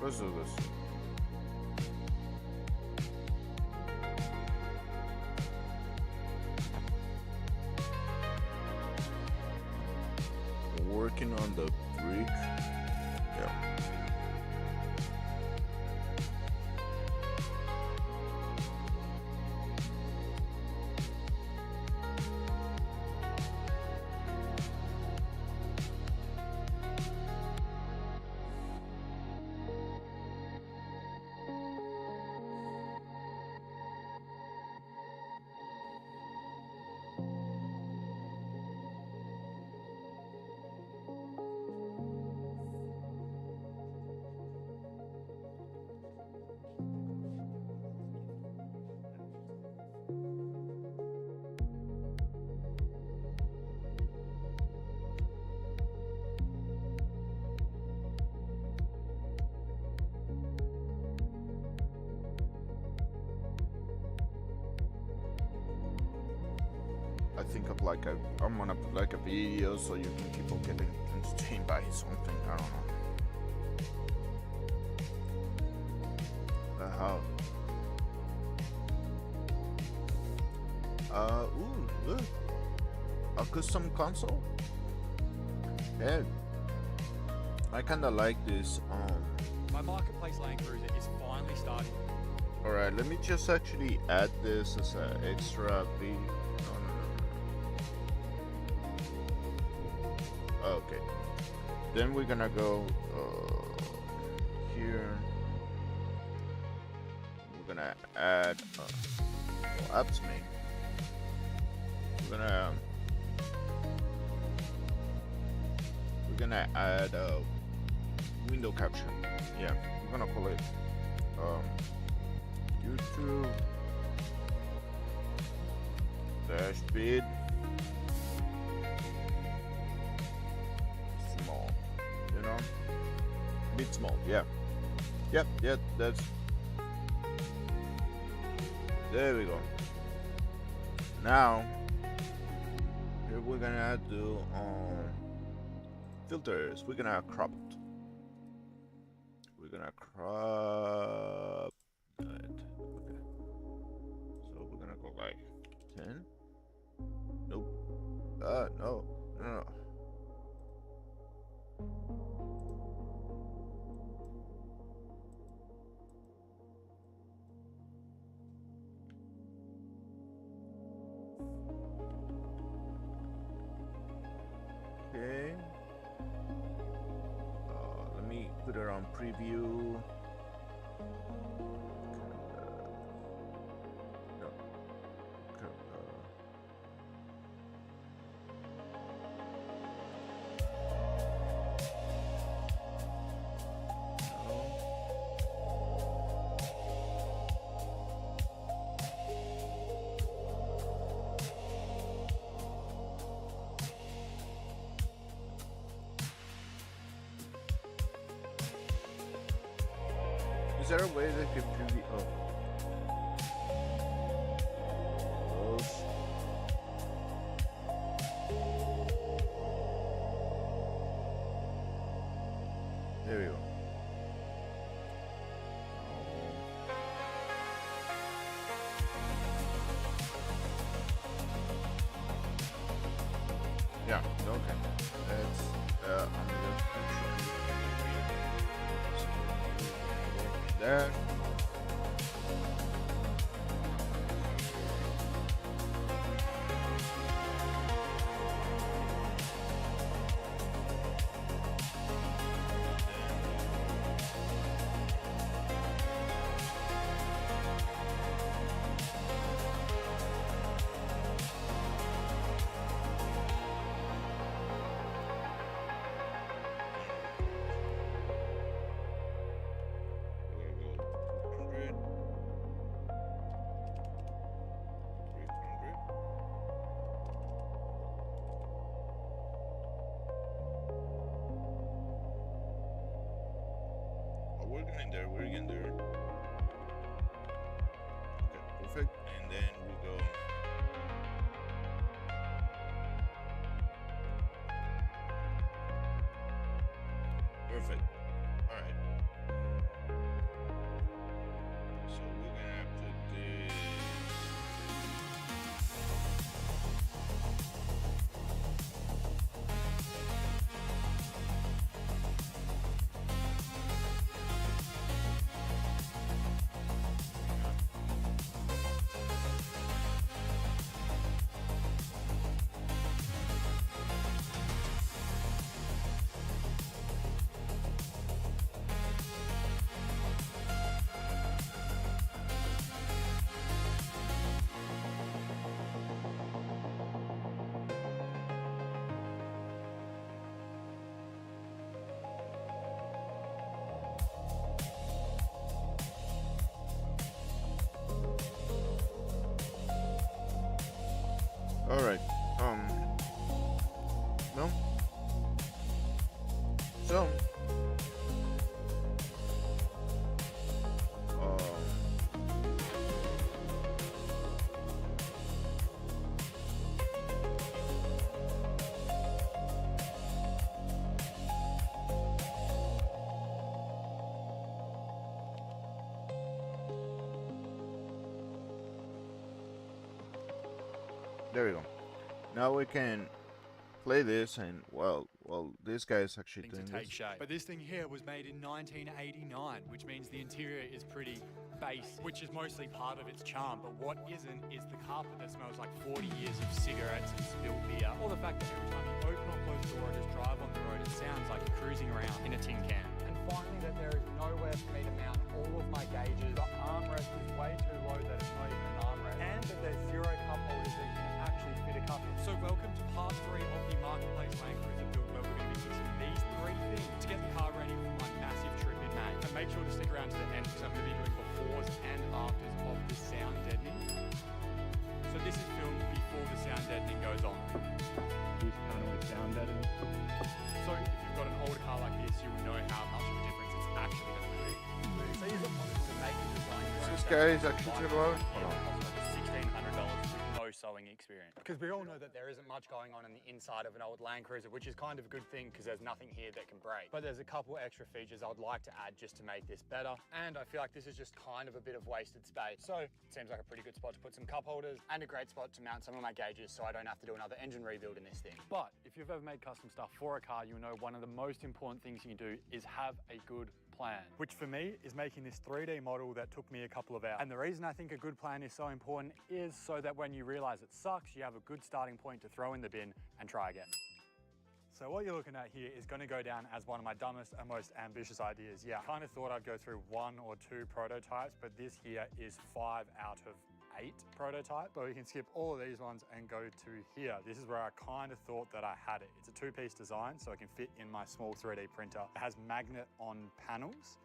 Let's do this. Working on the brick. Yeah. I think of like I'm gonna put like a video so you can keep on getting entertained by something. I don't know. The hell. Ooh, look, a custom console. Yeah, I kinda like this. My marketplace Land Cruiser is finally starting. All right, let me just actually add this as an extra video. Okay, then we're gonna go here. We're gonna add apps me. We're gonna add window caption. Yeah, we're gonna call it YouTube dash bid small, you know, bit small. Yeah, yep, that's, there we go. Now here we're gonna do filters. We're gonna crop it. We're gonna crop it. Okay, so we're gonna go like 10. Nope. No. Okay. Let me put it on preview. No. Is there a way that could preview? Oh. Close. There we go. Yeah, okay. That's I'm just there. We're in there. Okay, perfect. And then we go. Perfect. All right. So, there we go. Now we can play this, and well, this guy is actually To doing take this. shape. But this thing here was made in 1989, which means the interior is pretty base, which is mostly part of its charm. But what isn't is the carpet that smells like 40 years of cigarettes and spilled beer, or the fact that every time you open or close the door or just drive on the road, it sounds like you're cruising around in a tin can. And finally, that there is nowhere for me to mount all of my gauges. The armrest is way too low that it's not even an armrest, and that there's 0 cup holders that you can actually fit a cup in. So welcome to part 3 of the Marketplace Land Cruiser build, where we're going to be fixing these 3 things to get the car ready for my massive trip in May. And make sure to stick around to the end, because I'm going to be doing befores and afters of the sound deadening. So this is filmed before the sound deadening goes on. This panel is sound deadening. So if you've got an older car like this, you'll know how much of a difference it's actually going to make. So you've got possible to make and design your own This sound guy is deadening actually device. too low. Yeah, it costs over $1,600 with no sewing experience. Because we all know that there isn't much going on in the inside of an old Land Cruiser, which is kind of a good thing because there's nothing here that can break. But there's a couple extra features I'd like to add just to make this better. And I feel like this is just kind of a bit of wasted space. So it seems like a pretty good spot to put some cup holders and a great spot to mount some of my gauges so I don't have to do another engine rebuild in this thing. But if you've ever made custom stuff for a car, you'll know one of the most important things you can do is have a good plan, which for me is making this 3D model that took me a couple of hours. And the reason I think a good plan is so important is so that when you realize it sucks, you have a good starting point to throw in the bin and try again. So what you're looking at here is going to go down as one of my dumbest and most ambitious ideas. Yeah, I kind of thought I'd go through 1 or 2 prototypes, but this here is 5 out of 8 prototype. But we can skip all of these ones and go to here. This is where I kind of thought that I had it. It's a 2-piece design, so it can fit in my small 3D printer. It has magnet-on panels,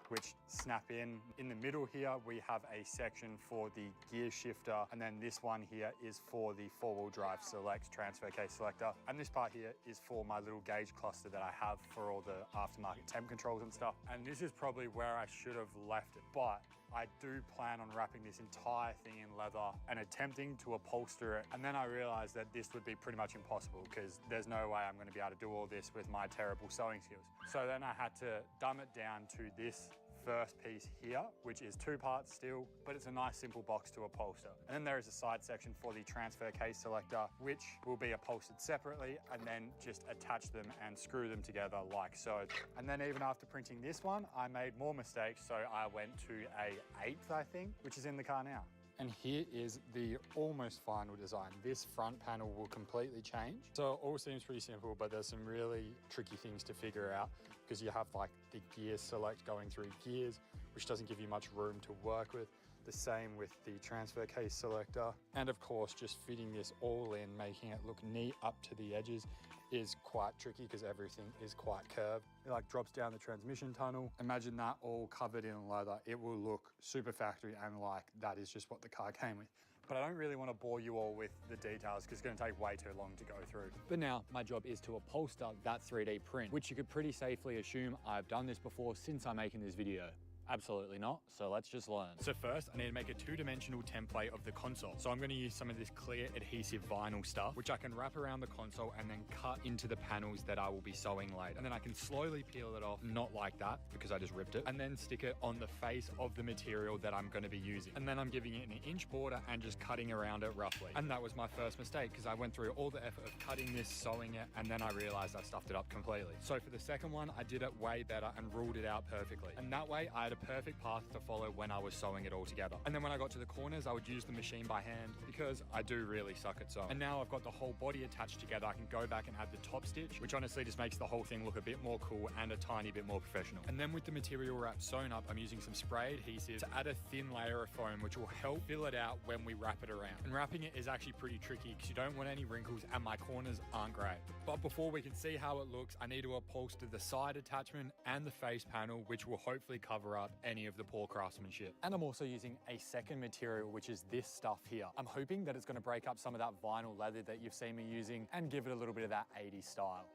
which snap in. In the middle here, we have a section for the gear shifter, and then this one here is for the 4-wheel drive select transfer case selector. And this part here is for my little gauge cluster that I have for all the aftermarket temp controls and stuff. And this is probably where I should have left it, but I do plan on wrapping this entire thing in leather and attempting to upholster it. And then I realized that this would be pretty much impossible because there's no way I'm going to be able to do all this with my terrible sewing skills. So then I had to dumb it down to this first piece here, which is 2 parts steel, but it's a nice simple box to upholster. And then there is a side section for the transfer case selector, which will be upholstered separately, and then just attach them and screw them together like so. And then even after printing this one, I made more mistakes, so I went to a 1/8, I think, which is in the car now. And here is the almost final design. This front panel will completely change. So it all seems pretty simple, but there's some really tricky things to figure out because you have like the gear select going through gears, which doesn't give you much room to work with. The same with the transfer case selector. And of course, just fitting this all in, making it look neat up to the edges is quite tricky because everything is quite curved. It like drops down the transmission tunnel. Imagine that all covered in leather. It will look super factory and like that is just what the car came with. But I don't really want to bore you all with the details because it's going to take way too long to go through. But now my job is to upholster that 3D print, which you could pretty safely assume I've done this before since I'm making this video. Absolutely not, so let's just learn. So first, I need to make a 2-dimensional template of the console. So I'm going to use some of this clear adhesive vinyl stuff, which I can wrap around the console and then cut into the panels that I will be sewing later. And then I can slowly peel it off, not like that, because I just ripped it, and then stick it on the face of the material that I'm going to be using. And then I'm giving it an inch border and just cutting around it roughly. And that was my first mistake, because I went through all the effort of cutting this, sewing it, and then I realized I stuffed it up completely. So for the second one, I did it way better and ruled it out perfectly. And that way, I had a perfect path to follow when I was sewing it all together. And then when I got to the corners, I would use the machine by hand because I do really suck at sewing. And now I've got the whole body attached together, I can go back and add the top stitch, which honestly just makes the whole thing look a bit more cool and a tiny bit more professional. And then with the material wrap sewn up, I'm using some spray adhesive to add a thin layer of foam, which will help fill it out when we wrap it around. And wrapping it is actually pretty tricky because you don't want any wrinkles and my corners aren't great. But before we can see how it looks, I need to upholster the side attachment and the face panel, which will hopefully cover up any of the poor craftsmanship. And I'm also using a second material, which is this stuff here. I'm hoping that it's going to break up some of that vinyl leather that you've seen me using and give it a little bit of that 80s style.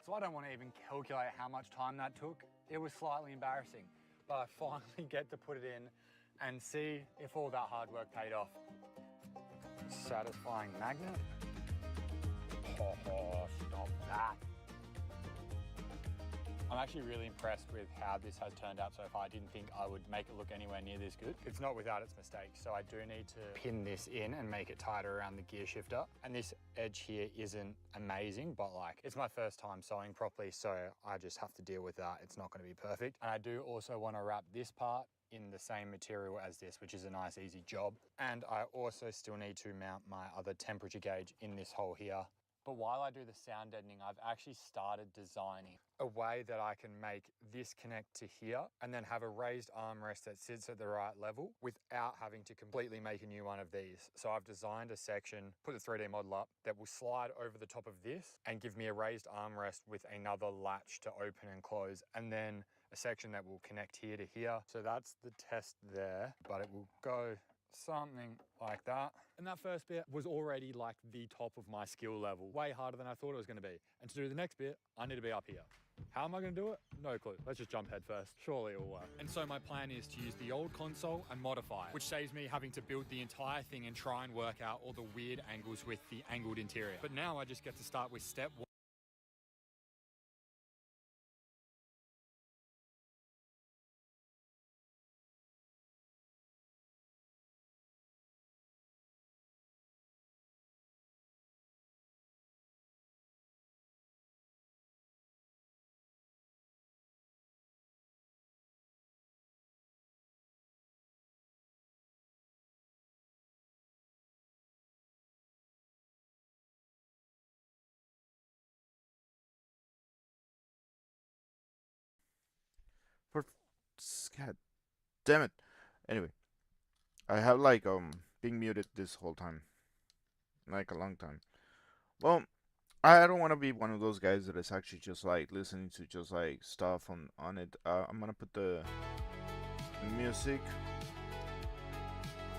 So I don't want to even calculate how much time that took. It was slightly embarrassing, but I finally get to put it in and see if all that hard work paid off. Satisfying magnet. Oh, stop that. I'm actually really impressed with how this has turned out so far. I didn't think I would make it look anywhere near this good. It's not without its mistakes, so I do need to pin this in and make it tighter around the gear shifter. And this edge here isn't amazing, but like, it's my first time sewing properly, so I just have to deal with that. It's not gonna be perfect. And I do also wanna wrap this part in the same material as this, which is a nice easy job. And I also still need to mount my other temperature gauge in this hole here. But while I do the sound deadening, I've actually started designing a way that I can make this connect to here and then have a raised armrest that sits at the right level without having to completely make a new one of these. So I've designed a section, put the 3D model up, that will slide over the top of this and give me a raised armrest with another latch to open and close, and then a section that will connect here to here. So that's the test there, but it will go something like that. And that first bit was already like the top of my skill level, way harder than I thought it was going to be. And to do the next bit, I need to be up here. How am I going to do it? No clue. Let's just jump head first. Surely it'll work. And so my plan is to use the old console and modify it, which saves me having to build the entire thing and try and work out all the weird angles with the angled interior. But now I just get to start with step one. For God damn it. Anyway, I have like being muted this whole time, like a long time. Well, I don't want to be one of those guys that is actually just like listening to just like stuff on it. I'm gonna put the music.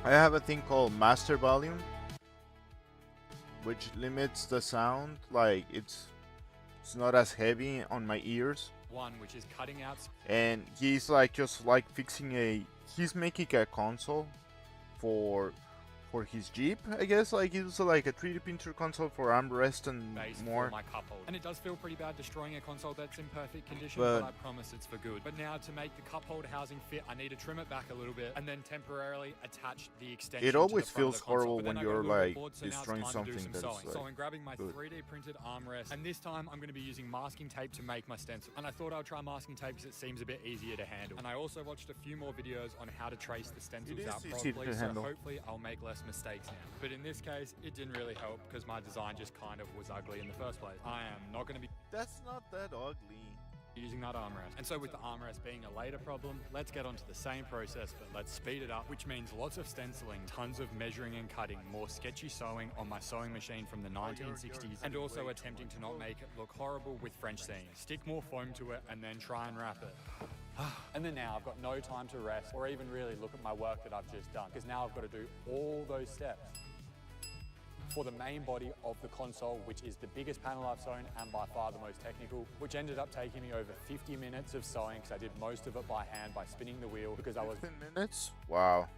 I have a thing called master volume, which limits the sound. Like it's not as heavy on my ears. One, which is cutting out. And he's like just like he's making a console for his Jeep, I guess. Like it's like a 3D printer console for armrest and more. My cup holder. And it does feel pretty bad destroying a console that's in perfect condition, but I promise it's for good. But now to make the cup holder housing fit, I need to trim it back a little bit and then temporarily attach the extension. It always to the front feels of the console. horrible when you're like destroying something that's like so I'm grabbing my good. 3D printed armrest, and this time I'm going to be using masking tape to make my stencil. And I thought I'd try masking tape because it seems a bit easier to handle. And I also watched a few more videos on how to trace the stencils out properly, so hopefully I'll make less mistakes now. But in this case, it didn't really help because my design just kind of was ugly in the first place. I am not going to be That's not that ugly. using that armrest. And so with the armrest being a later problem, let's get onto the same process, but let's speed it up, which means lots of stenciling, tons of measuring and cutting, more sketchy sewing on my sewing machine from the 1960s, and also attempting to not make it look horrible with French seam. Stick more foam to it and then try and wrap it. And then now I've got no time to rest or even really look at my work that I've just done, because now I've got to do all those steps for the main body of the console, which is the biggest panel I've sewn and by far the most technical, which ended up taking me over 50 minutes of sewing because I did most of it by hand by spinning the wheel because I was 10 minutes? Wow.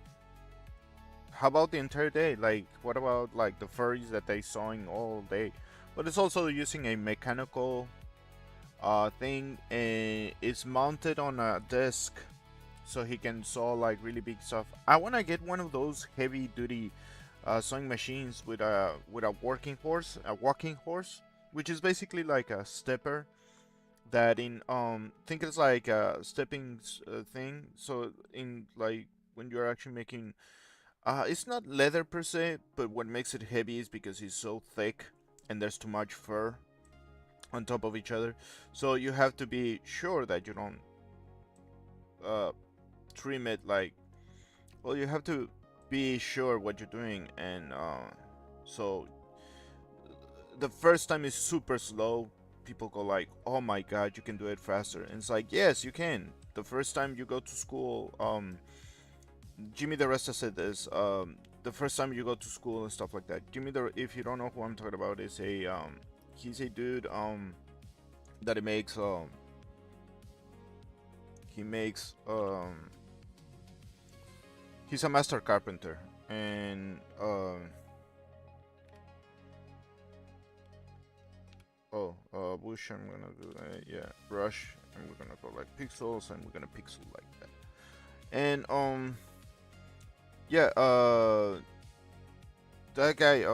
How about the entire day? Like, what about like the furries that they sewing all day? But it's also using a mechanical thing, and it's mounted on a desk so he can sew like really big stuff. I want to get one of those heavy duty sewing machines with a walking horse, which is basically like a stepper that in think it's like a stepping thing. So in like when you're actually making it's not leather per se, but what makes it heavy is because it's so thick and there's too much fur on top of each other, so you have to be sure that you don't trim it. Like, well, you have to be sure what you're doing, and so the first time is super slow. People go like, oh my god, you can do it faster, and it's like, yes, you can. The first time you go to school, Jimmy DeResta said this, the first time you go to school and stuff like that. If you don't know who I'm talking about, is a he's a dude that he makes he makes he's a master carpenter, and bush, I'm gonna do that, yeah, brush, and we're gonna go like pixels, and we're gonna pixel like that. And yeah, that guy,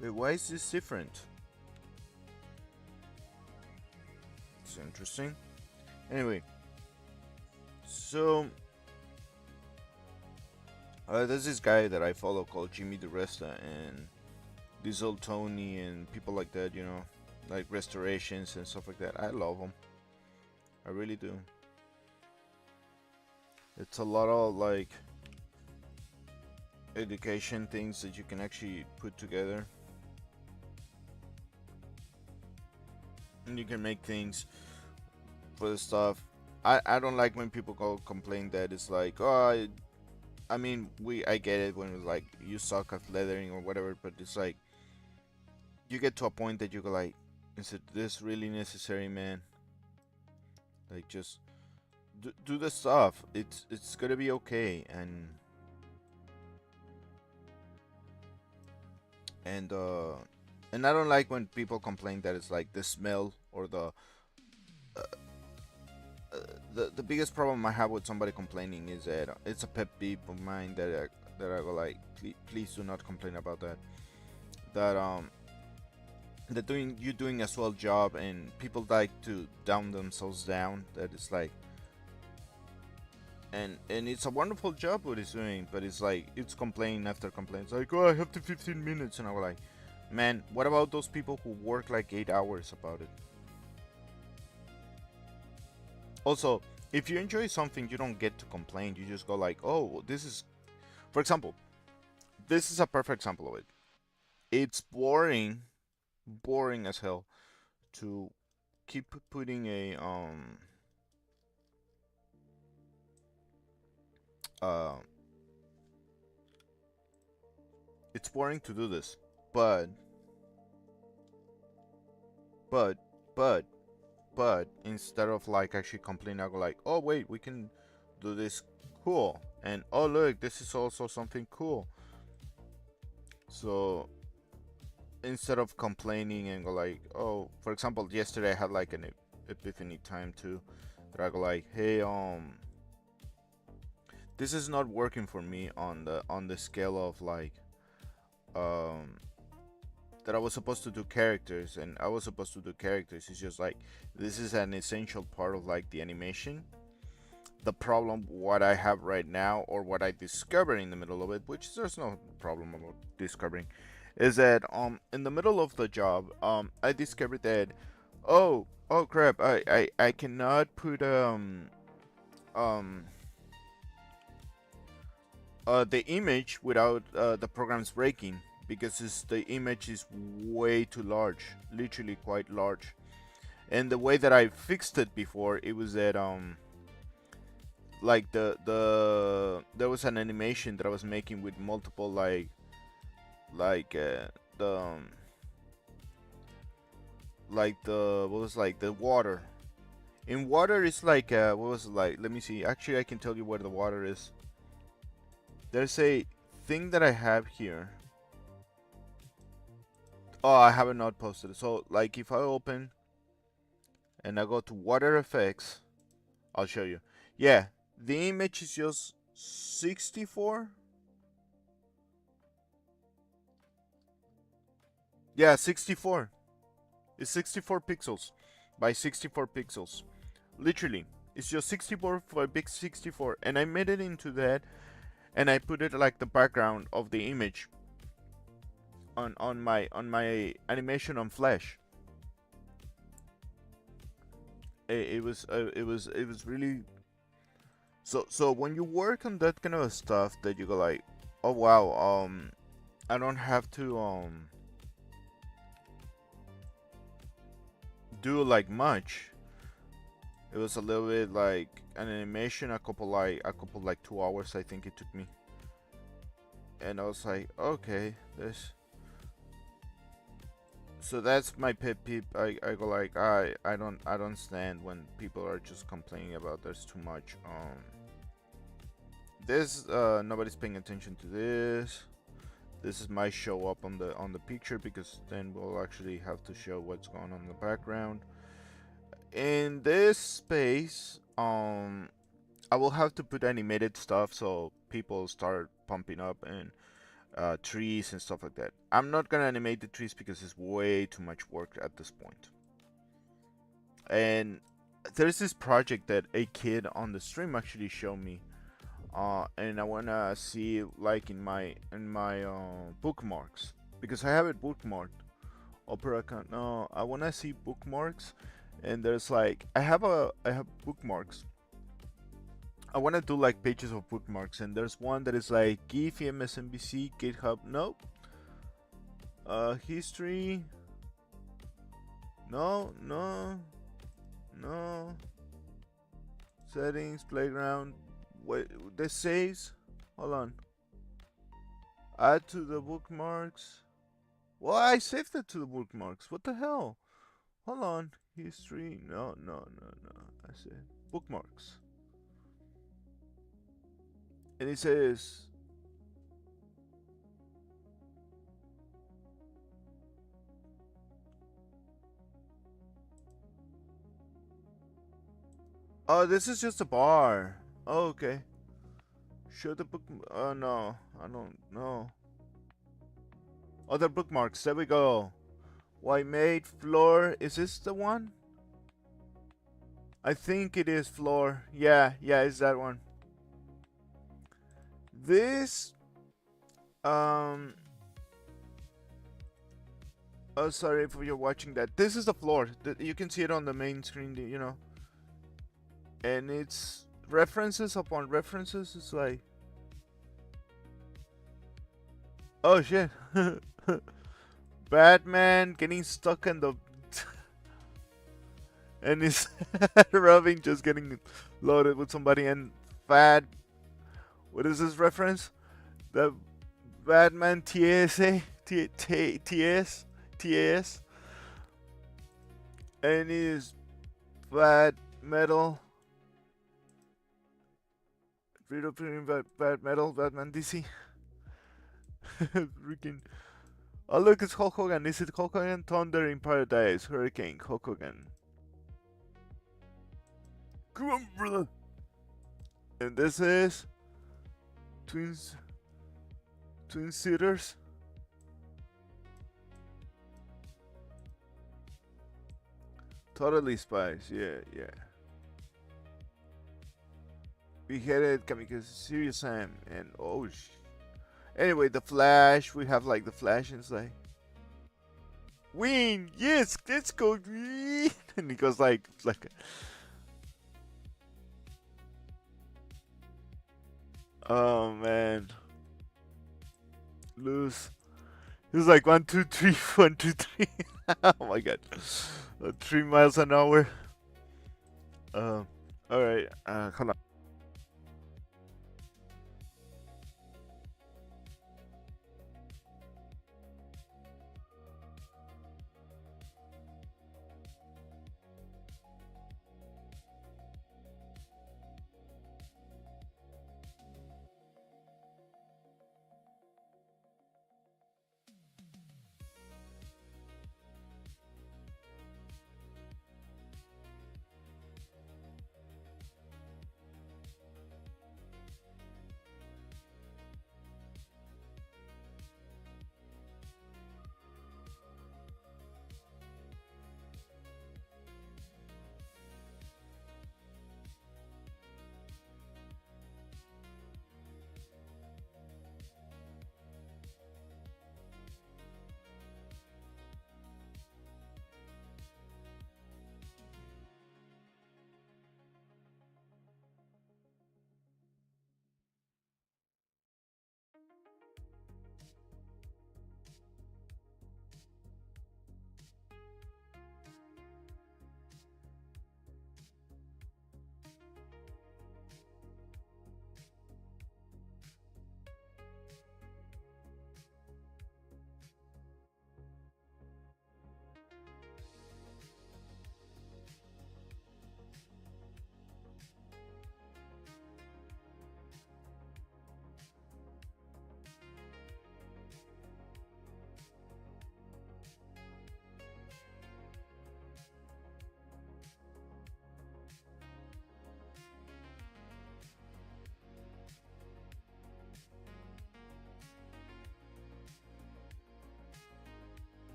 wait, why is this different? It's interesting. Anyway, so there's this guy that I follow called Jimmy DeResta, and this old Tony and people like that, you know, like restorations and stuff like that. I love them. I really do. It's a lot of like education things that you can actually put together, and you can make things for the stuff. I don't like when people go complain that it's like, oh, I mean, I get it when it's like you suck at leathering or whatever, but it's like you get to a point that you go like, is it this really necessary, man? Like, just do the stuff. It's gonna be okay. And I don't like when people complain that it's like the smell or uh, the biggest problem I have with somebody complaining is that it's a pet peeve of mine that I go like, please do not complain about that. That you're doing a swell job, and people like to down themselves down. That it's like, and it's a wonderful job what he's doing, but it's like it's complaint after complaint. It's like, oh, I have to 15 minutes, and I was like, man, what about those people who work like 8 hours about it? Also, if you enjoy something, you don't get to complain. You just go like, oh, this is, for example, this is a perfect example of it. It's boring as hell to keep putting a uh it's boring to do this, but but but instead of like actually complaining, I go like, oh wait, we can do this, cool, and oh look, this is also something cool. So instead of complaining and go like, oh, for example, yesterday I had like an epiphany time too, that I go like, hey, this is not working for me on the scale of like that I was supposed to do characters, and I was supposed to do characters. It's just like, this is an essential part of like the animation. The problem what I have right now, or what I discovered in the middle of it, which there's no problem about discovering, is that in the middle of the job I discovered that, oh crap, I cannot put the image without the program's breaking, because the image is way too large, literally quite large. And the way that I fixed it before, it was that like there was an animation that I was making with multiple like the what was like the water. In water it's like what was it like? Let me see. Actually, I can tell you where the water is. There's a thing that I have here. Oh, I have it not posted. So like if I open and I go to water effects, I'll show you. Yeah, the image is just 64. Yeah, 64. It's 64 pixels by 64 pixels. Literally, it's just 64 for a big 64, and I made it into that, and I put it like the background of the image on my animation on Flash. It was really so when you work on that kind of stuff, that you go like, oh wow, I don't have to do like much. It was a little bit like an animation, a couple like 2 hours I think it took me, and I was like, okay, this So that's my pet peeve. I go like I don't stand when people are just complaining about there's too much. This nobody's paying attention to this. This is my show up on the picture because then we'll actually have to show what's going on in the background. In this space, I will have to put animated stuff so people start pumping up and trees and stuff like that. I'm not gonna animate the trees because it's way too much work at this point. And there's this project that a kid on the stream actually showed me, and I wanna see like in my bookmarks because I have it bookmarked. Opera account. No, I wanna see bookmarks, and there's like I have bookmarks. I want to do like pages of bookmarks, and there's one that is like Giphy, MSNBC, GitHub. Nope. History. No, no, no. Settings, playground. Wait, this saves. Hold on. Add to the bookmarks. Well, I saved it to the bookmarks. What the hell? Hold on. History. No, no, no, no. I said bookmarks. And it says oh, this is just a bar. Oh, okay. Show the book. Oh no, I don't know. Other bookmarks. There we go. White made floor. Is this the one? I think it is floor. Yeah, it's that one. This. Oh, sorry if you're watching that. This is the floor. You can see it on the main screen. You know. And it's references upon references. It's like, oh shit. Batman getting stuck in the and his rubbing just getting loaded with somebody, and what is this reference? The Batman TSA TS and his bad metal Freedom Premium Bad Metal Batman DC. Freaking. Oh look, it's Hulk Hogan. Is it Hulk Hogan? Thunder in Paradise, Hurricane, Hulk Hogan. Come on, brother. And this is Twin Seaters. Totally Spies. Yeah. Beheaded Kamikaze, Serious Sam, and oh anyway, the Flash. We have like the Flash, and it's like, win, yes, let's go, and he goes like, oh man, lose. It was like 1, 2, 3, 1, 2, 3. Oh my god, 3 miles an hour. All right, hold on.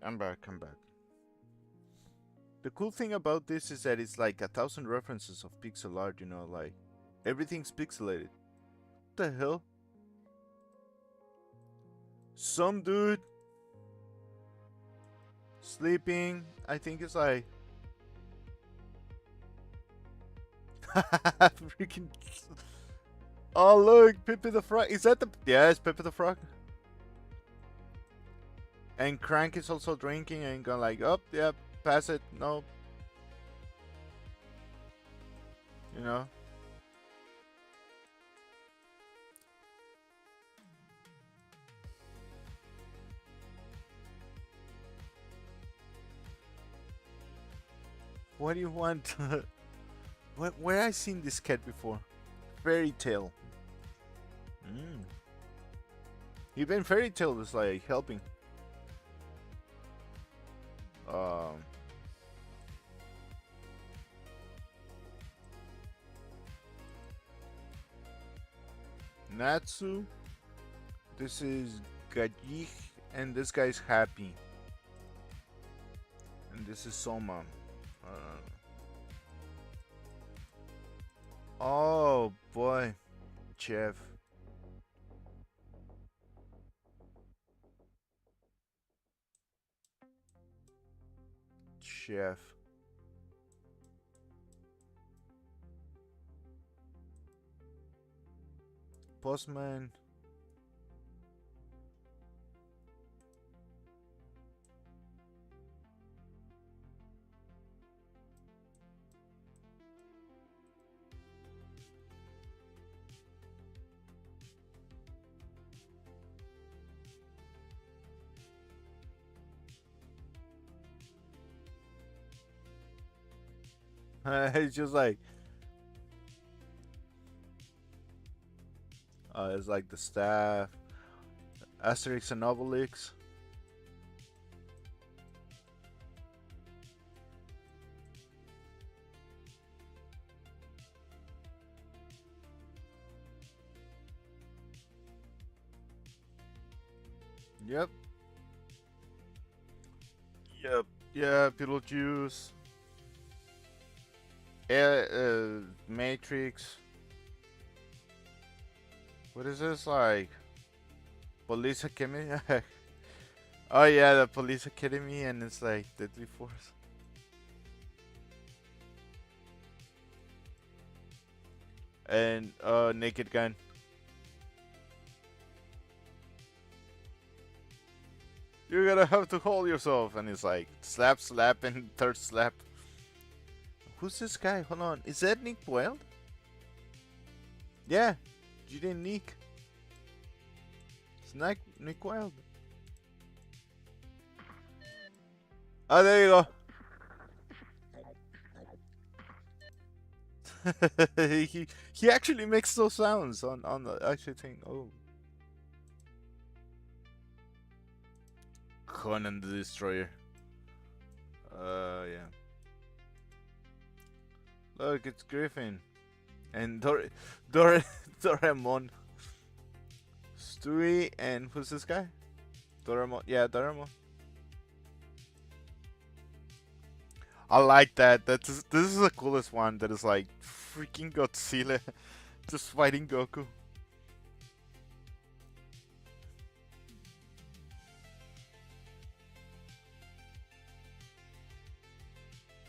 I'm back. I'm back. The cool thing about this is that it's like 1,000 references of pixel art. You know, like everything's pixelated. What the hell? Some dude sleeping. I think it's like freaking. Oh look, Pepe the Frog. Is that the? Yeah, it's Pepe the Frog. And Crank is also drinking and going like, oh yeah, pass it. No. You know. What do you want? Where I seen this cat before? Fairy Tale. Mm. Even Fairy Tale is like helping. Um. Natsu. This is Gajik, and this guy's happy. And this is Soma. Oh boy, Chef. Chef. Postman. It's just like it's like the staff, Asterix and Obelix. Yep. Yep. Yeah, Beetlejuice. Matrix. What is this like? Police Academy? Oh yeah, the Police Academy, and it's like Deadly Force. And Naked Gun. You're gonna have to hold yourself, and it's like slap, slap, and third slap. Who's this guy? Hold on, is that Nick Wilde? Yeah, you didn't Nick. It's Nick Wilde. Oh, there you go. he actually makes those sounds on the actual thing. Oh, Conan the Destroyer. Yeah. Look, it's Griffin and Doraemon. Stewie and who's this guy? Doraemon. Yeah, Doraemon. I like that. This is the coolest one. That is like freaking Godzilla just fighting Goku.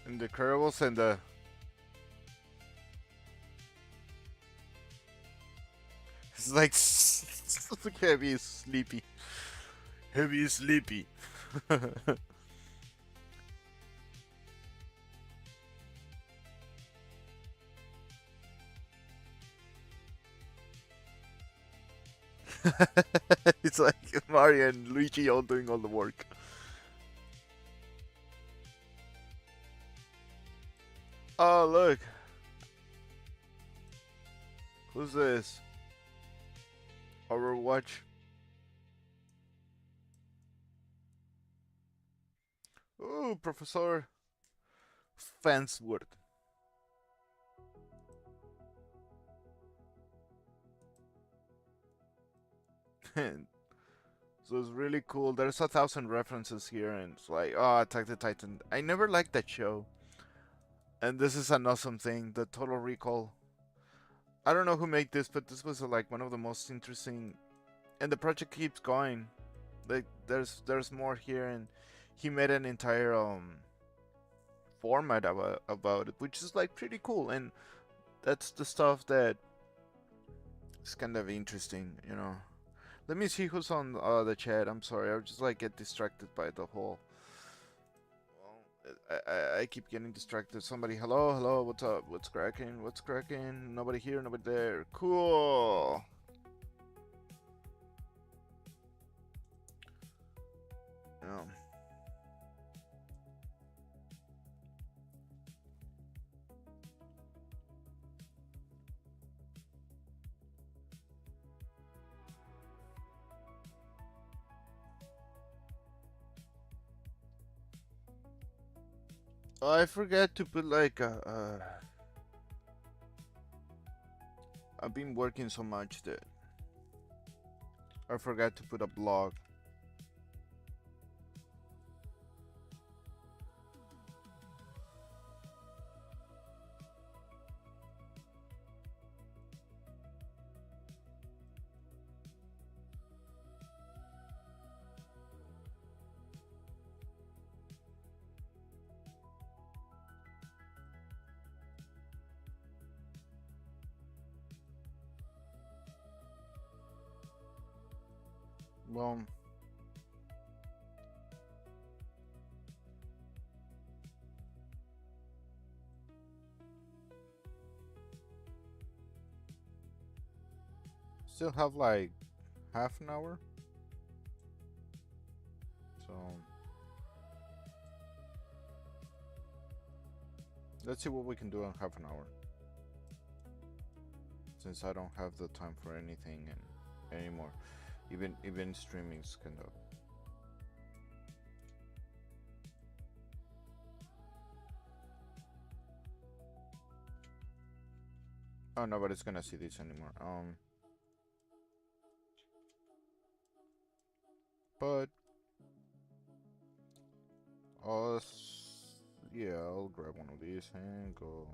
And the Kerbals and the it's like heavy is sleepy. Heavy is sleepy. It's like Mario and Luigi all doing all the work. Oh look. Who's this? Overwatch. Ooh, Professor Fansworth. So it's really cool. There's 1,000 references here, and it's like, oh, Attack the Titan. I never liked that show, and this is an awesome thing. The Total Recall. I don't know who made this, but this was like one of the most interesting. And the project keeps going. Like there's more here, and he made an entire format about it, which is like pretty cool. And that's the stuff that is kind of interesting, you know. Let me see who's on the chat. I'm sorry, I just like get distracted by the whole. Well, I keep getting distracted. Somebody, hello, hello, what's up? What's cracking? What's cracking? Nobody here, nobody there. Cool. Yeah. I forgot to put like I've been working so much that I forgot to put a blog. Well, still have like half an hour. So let's see what we can do in half an hour. Since I don't have the time for anything and anymore. Even streaming's kind of. Oh, nobody's gonna see this anymore. But yeah, I'll grab one of these and go.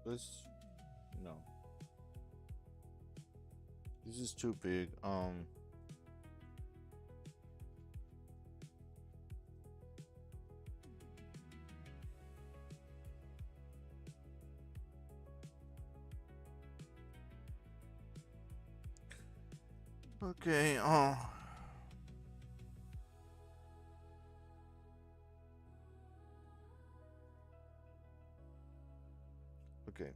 This no. This is too big. Okay. Okay.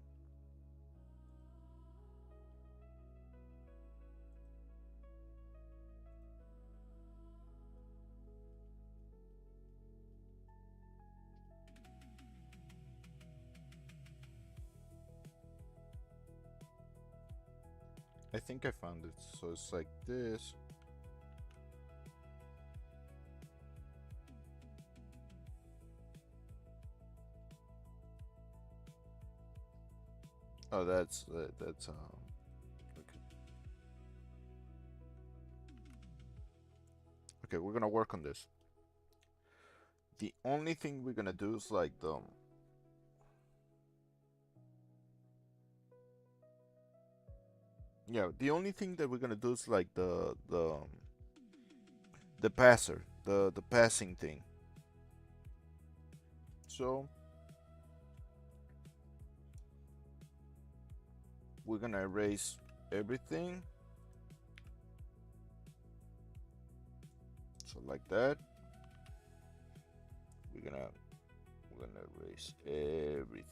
I think I found it. So it's like this. Oh, that's okay. Okay, we're gonna work on this. The only thing we're gonna do is like the yeah. The only thing that we're gonna do is like the passer, the passing thing. So we're gonna erase everything. So like that. We're gonna we're gonna erase everything.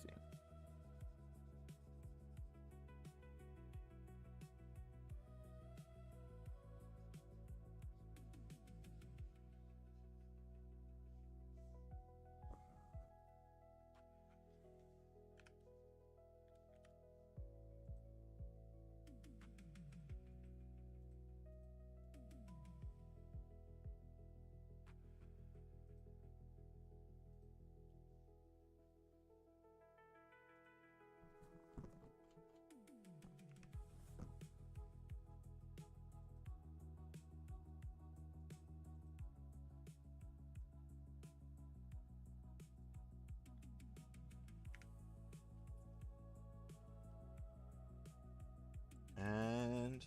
And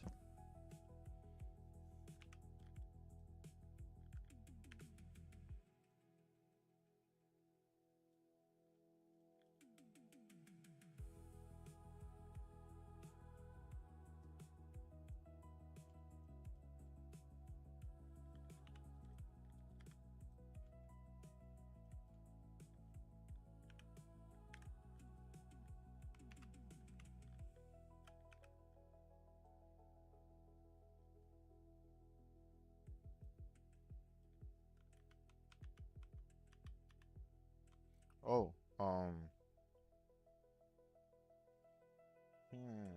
oh, hmm.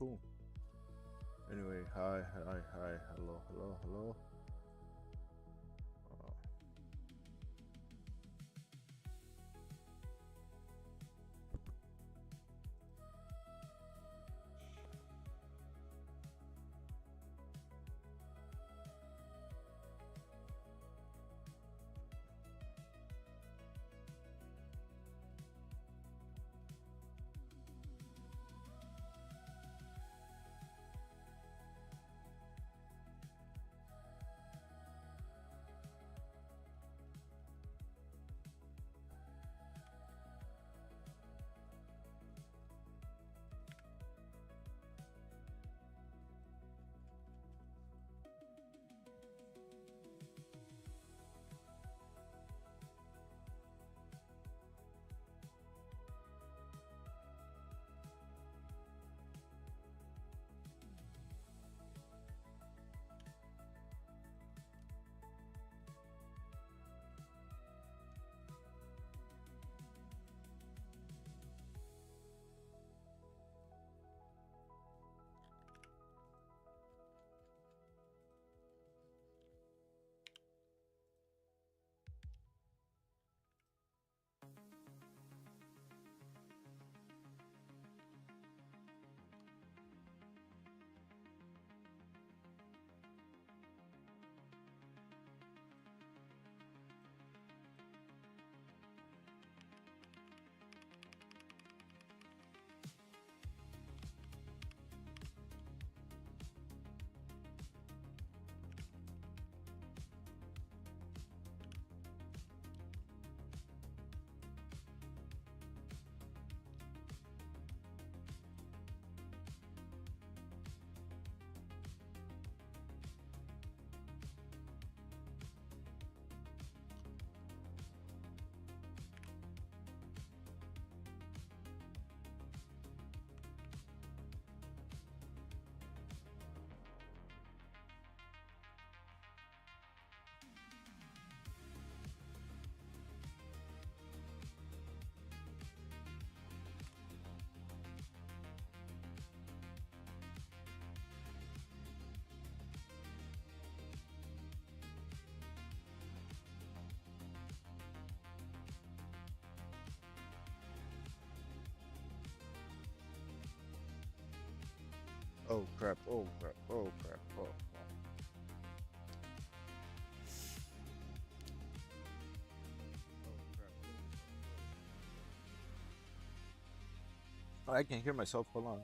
cool. Anyway, hi, hello, hello, hello. Uh, oh crap! Oh crap! Oh crap! Oh. I can hear myself. Hold on.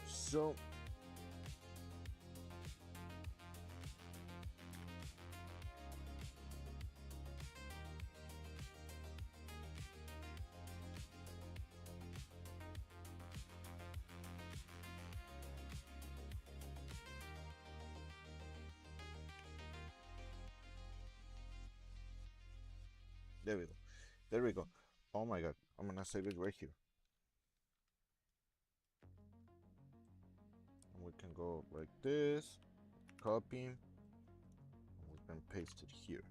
So there we go. There we go. Oh my god! I'm gonna save it right here. And we can go like this, copy, and we can paste it here.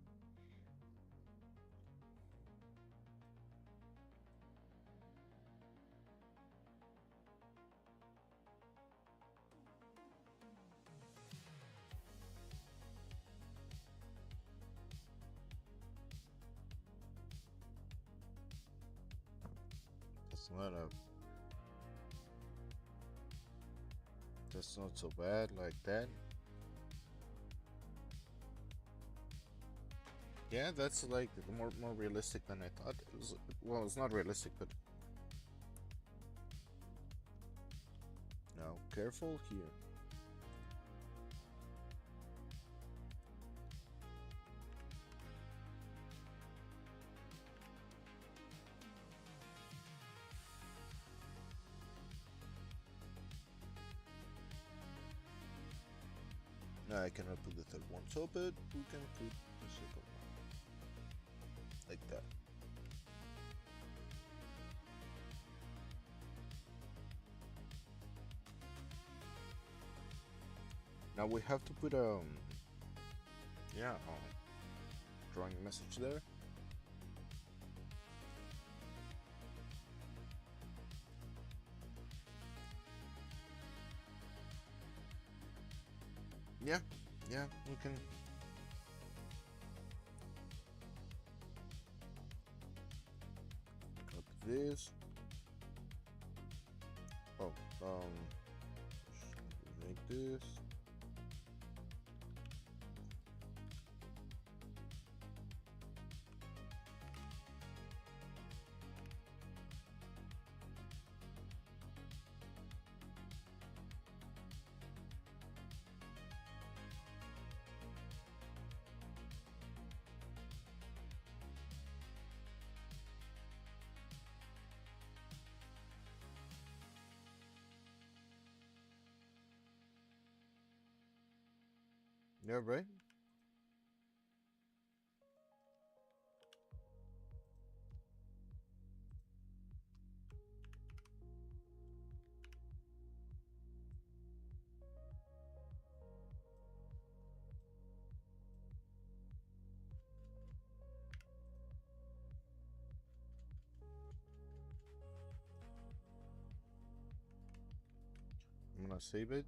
What up? That's not so bad like that. Yeah, that's like more realistic than I thought. It was, well, it's not realistic, but now careful here. No, I cannot put the third one, so but we can put the second one like that. Now we have to put yeah, drawing a message there. Yeah, yeah, we can. Copy this. Oh, make this. Yeah, right. I'm gonna save it.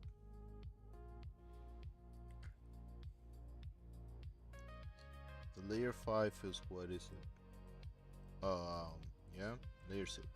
The layer 5 is what is it? Yeah, layer 6.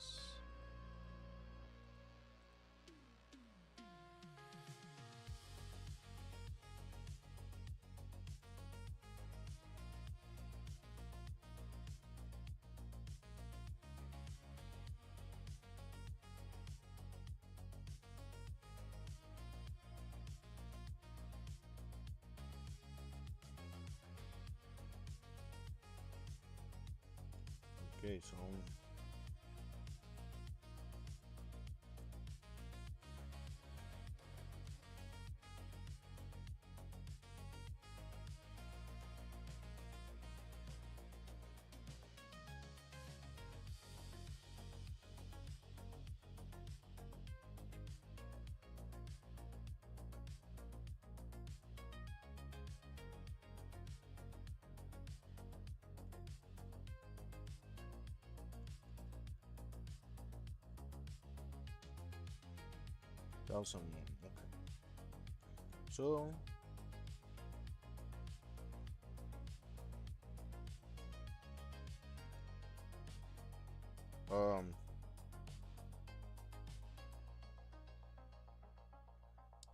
Okay, so 1001. Okay. So um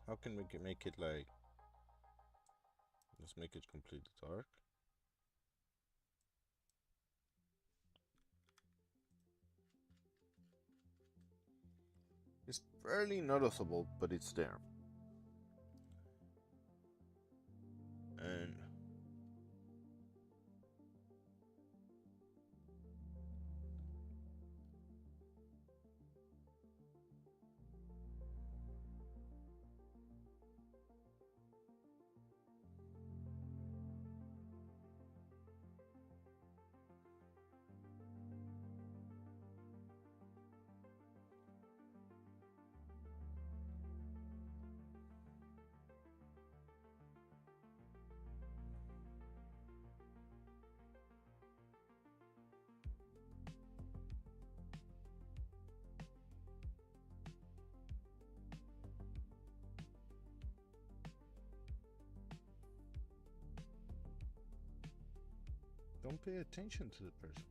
how can we make it like, let's make it completely dark. It's fairly noticeable, but it's there. And don't pay attention to the person.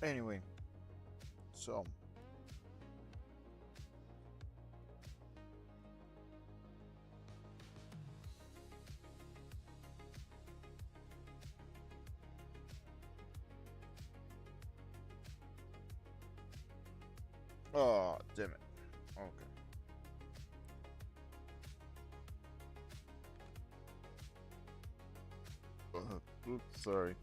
Anyway, so oh damn it. Okay. Oops, sorry.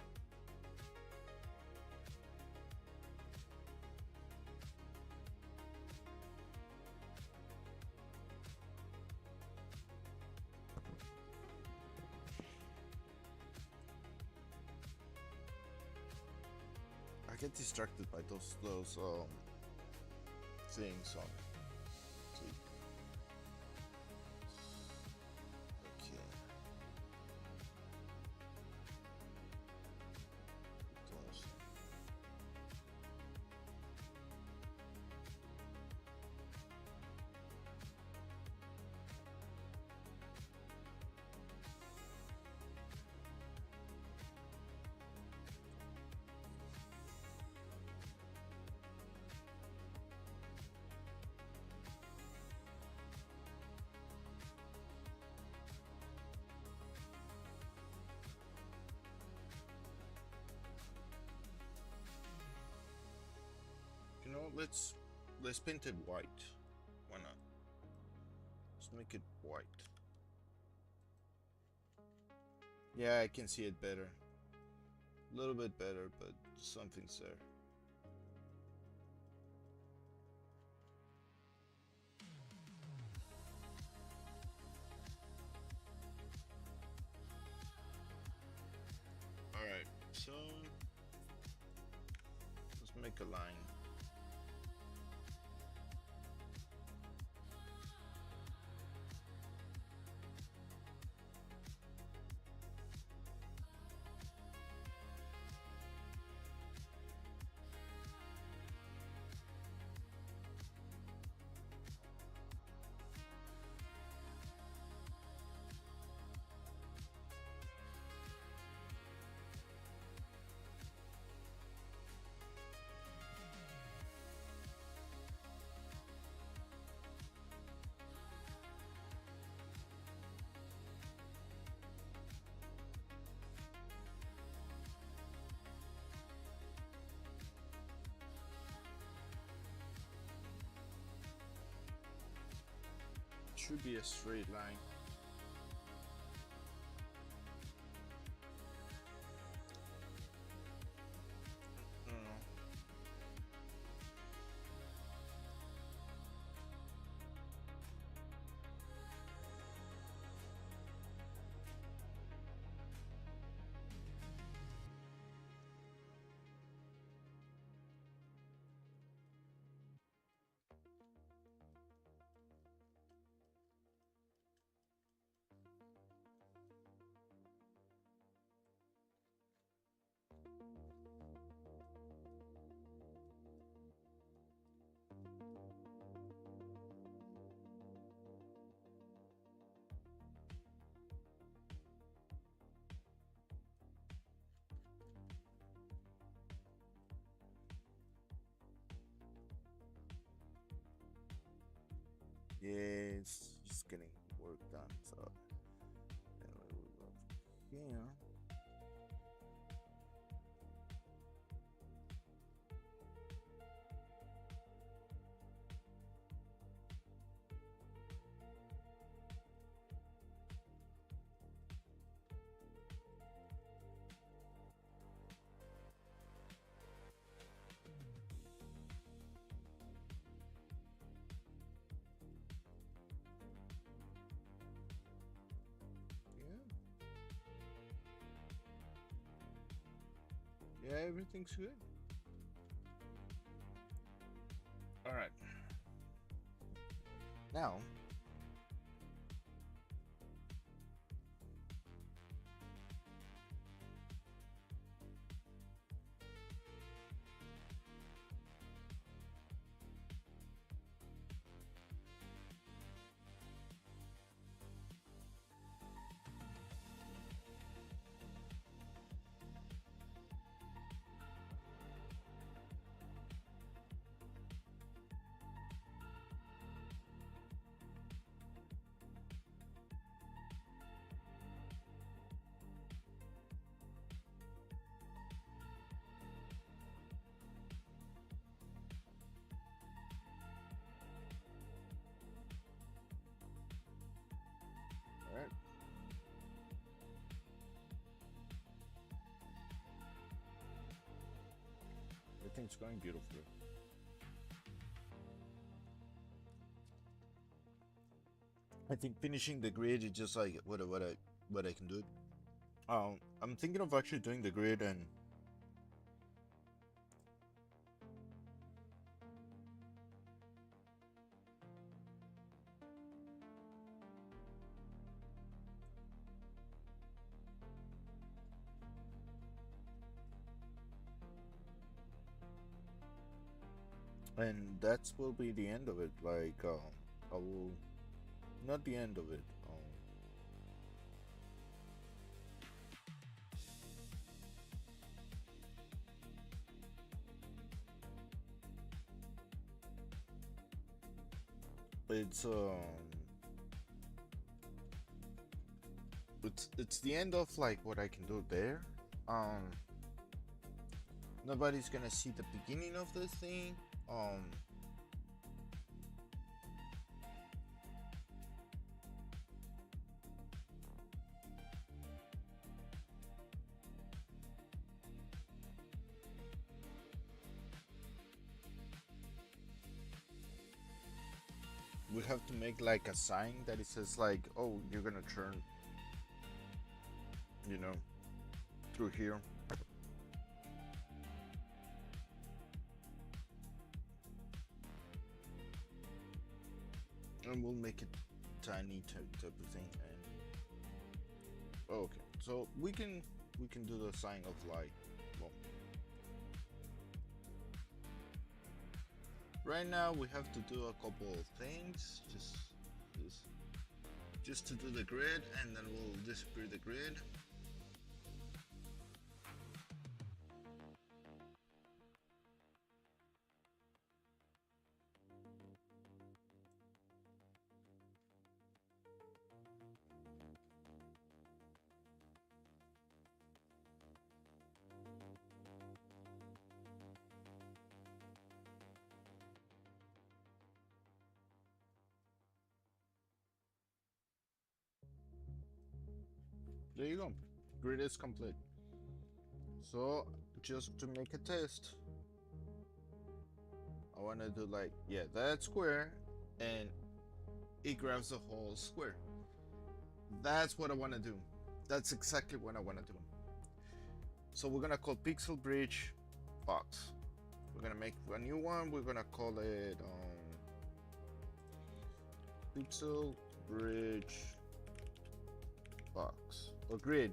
I get distracted by those things on. See. Okay. Those. You know, let's paint it white. Why not? Let's make it white. Yeah, I can see it better. A little bit better, but something's there. Alright, so let's make a line. Should be a straight line. I don't know. Yeah, it's just getting work done. So anyway, we go here. Yeah, everything's good. All right. Now, Everything's going beautifully. I think finishing the grid is just like what I can do. I'm thinking of actually doing the grid and that will be the end of it. Like I will not the end of it. It's it's the end of like what I can do there. Nobody's gonna see the beginning of this thing. We have to make like a sign that it says like, oh, you're gonna turn, you know, through here. And we'll make it tiny type of thing. And okay, so we can do the sign of like, well, right now we have to do a couple of things, just to do the grid, and then we'll disappear the grid. There you go. Grid is complete. So just to make a test, I want to do like, yeah, that square, and it grabs the whole square. That's what I want to do. That's exactly what I want to do. So we're gonna call pixel bridge box. We're gonna make a new one. We're gonna call it pixel bridge box or grid.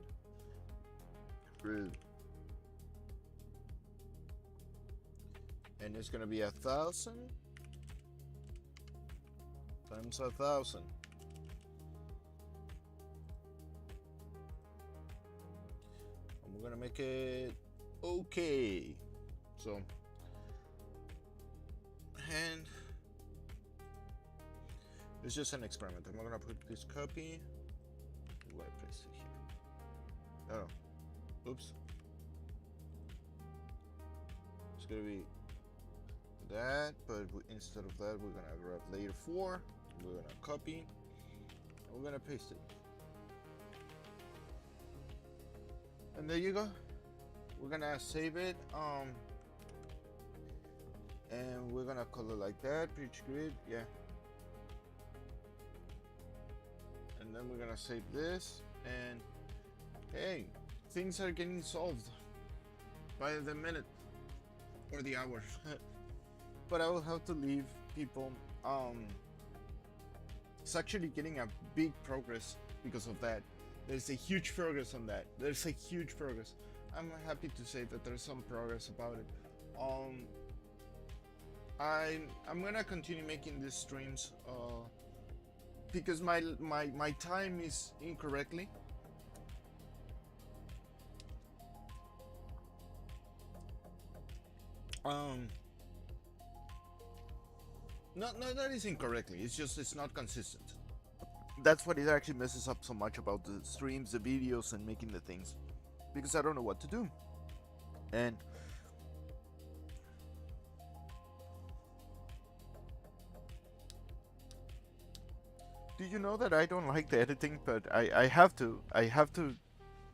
And it's gonna be 1,000 times 1,000. And we're gonna make it okay. So, and it's just an experiment. I'm gonna put this copy. Where I place it here? Oh, oops. It's gonna be that, but instead of that, we're gonna grab layer 4. We're gonna copy. And we're gonna paste it. And there you go. We're gonna save it. And we're gonna call it like that. Bridge grid, yeah. And then we're gonna save this, and hey, things are getting solved by the minute or the hour. But I will have to leave people. It's actually getting a big progress because of that. There's a huge progress on that. There's a huge progress. I'm happy to say that there's some progress about it. I'm gonna continue making these streams because my time is incorrectly. Not that it's incorrectly. It's just it's not consistent. That's what it actually messes up so much about the streams, the videos, and making the things, because I don't know what to do. And do you know that I don't like the editing, but I have to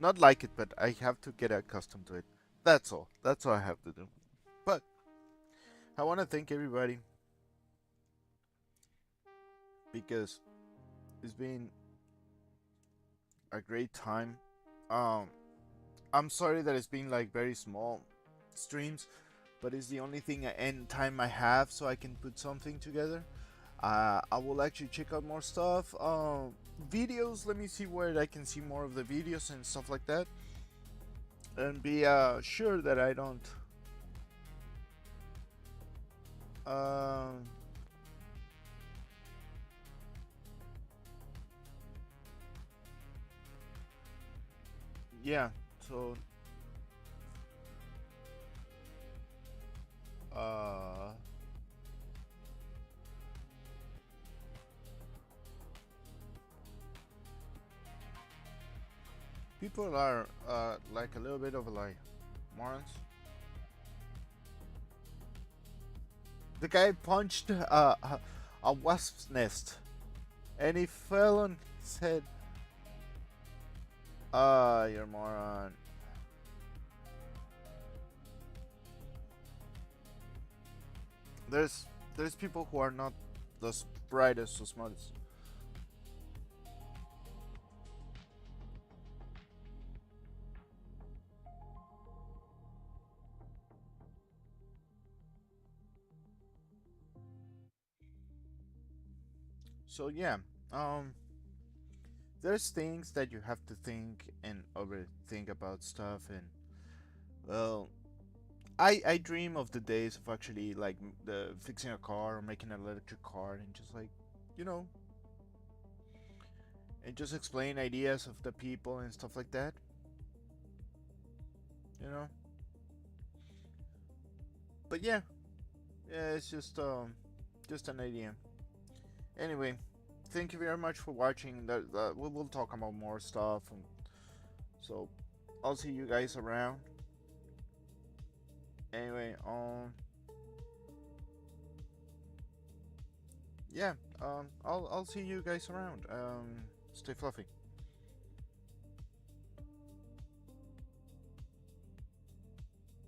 not like it, but I have to get accustomed to it. That's all I have to do. But I want to thank everybody because it's been a great time. Um, I'm sorry that it's been like very small streams, but it's the only thing and time I have so I can put something together. I will actually check out more stuff. Videos. Let me see where I can see more of the videos and stuff like that, and be sure that I don't. Um, yeah. So. Uh, People are like a little bit of like morons. The guy punched a wasp's nest, and he fell on his head. You're a moron. There's there's people who are not the brightest or smartest. So yeah, um, there's things that you have to think and overthink about stuff, and well, I dream of the days of actually like the fixing a car or making an electric car and just like, you know, and just explain ideas of the people and stuff like that. You know. But yeah, yeah, it's just an idea. Anyway, thank you very much for watching. We will talk about more stuff, and so I'll see you guys around. Anyway, yeah, I'll see you guys around. Stay fluffy.